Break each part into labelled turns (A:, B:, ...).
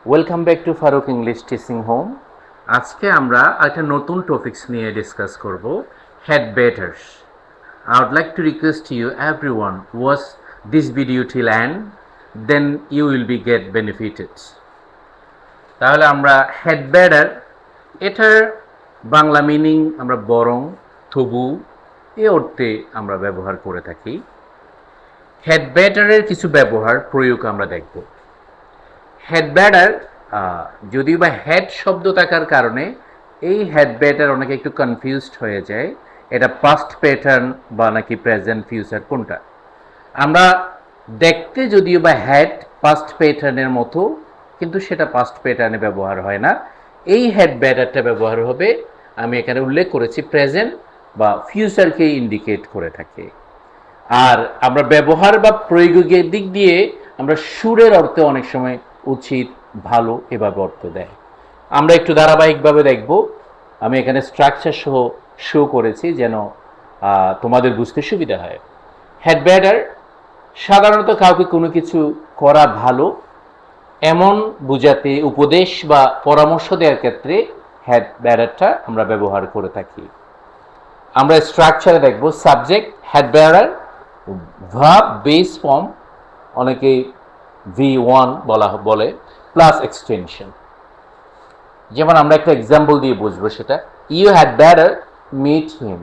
A: Welcome back to Farooq English teaching home. আজকে আমরা একটা নতুন টপিকস নিয়ে ডিসকাস করব, had betters. I would like to request you everyone watch this video till end, then you will be get benefited. তাহলে আমরা head better, এটার Bangla meaning আমরা বরং, তবু এই অর্থে আমরা ব্যবহার করে থাকি। হেড বেটারের কিছু ব্যবহার প্রয়োগ আমরা দেখব। হেড ব্যাটার, যদিও বা হেড শব্দ থাকার কারণে এই হেড ব্যাটার অনেকে একটু কনফিউজড হয়ে যায়, এটা পাস্ট প্যাটার্ন বা নাকি প্রেজেন্ট ফিউচার কোনটা। আমরা দেখতে যদিও বা হেড পাস্ট প্যাটার্নের মতো, কিন্তু সেটা পাস্ট প্যাটার্নে ব্যবহার হয় না। এই হেড ব্যাটারটা ব্যবহার হবে, আমি এখানে উল্লেখ করেছি, প্রেজেন্ট বা ফিউচারকে ইন্ডিকেট করে থাকে। আর আমরা ব্যবহার বা প্রয়োগের দিক দিয়ে আমরা সুরের অর্থে অনেক সময় উচিত, ভালো এভাবে অর্থ দেয়। আমরা একটু ধারাবাহিকভাবে দেখব। আমি এখানে স্ট্রাকচার সহ শো করেছি যেন তোমাদের বুঝতে সুবিধা হয়। হেড ব্যাটার সাধারণত কাউকে কোনো কিছু করা ভালো এমন বোঝাতে উপদেশ বা পরামর্শ দেওয়ার ক্ষেত্রে হেড ব্যাটারটা আমরা ব্যবহার করে থাকি। আমরা স্ট্রাকচারে দেখব, subject head batter, verb base form, অনেকে V1 বলে, প্লাস এক্সটেনশন। যেমন আমরা একটা এক্সাম্পল দিয়ে বুঝবো সেটা, you had better meet him,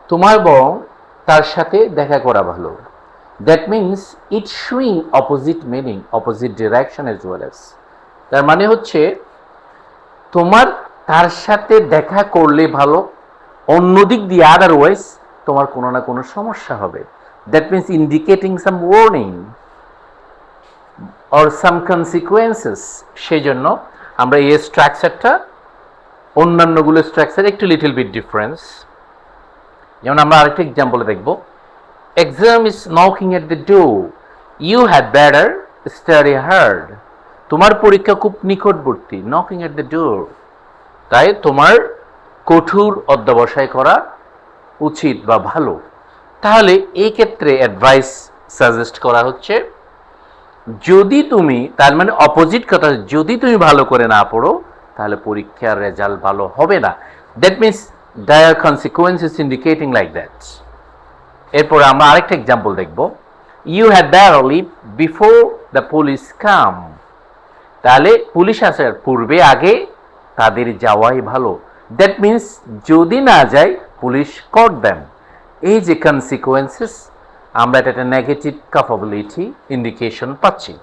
A: তোমার বরং তার সাথে দেখা করা ভালো। That means it showing opposite meaning, opposite direction as well as. তার মানে হচ্ছে তোমার তার সাথে দেখা করলে ভালো, অন্যদিক দিয়ে আদারওয়াইজ তোমার কোনো না কোনো সমস্যা হবে। That means indicating some warning or some consequences। সেই জন্য আমরা এই স্ট্রাকচারটা অন্যান্যগুলো স্ট্রাকচার একটু লিটল বিট ডিফারেন্স। যেমন আমরা আরেকটা এক্সাম্পলে দেখব, exam is knocking at the door, you had better study hard, তোমার পরীক্ষা খুব নিকটবর্তী, নকিং এট দ্য ডোর, তাই তোমার কঠোর অধ্যবসায় করা উচিত বা ভালো। তাহলে এই ক্ষেত্রে অ্যাডভাইস সাজেস্ট করা হচ্ছে, যদি তুমি, তার মানে অপোজিট কথা, যদি তুমি ভালো করে না পড়ো তাহলে পরীক্ষার রেজাল্ট ভালো হবে না। That means dire consequences indicating like that. এরপর আমরা আরেকটা এক্সাম্পল দেখব, you had better leave before the police come, তাহলে পুলিশ আসার পূর্বে আগে তাদের যাওয়াই ভালো। দ্যাট মিনস যদি না যায় পুলিশ কট দেম। এই যে কনসিকুয়েন্সেস, আমরা এটা একটা নেগেটিভ ক্যাপাবিলিটি ইন্ডিকেশন পাচ্ছি।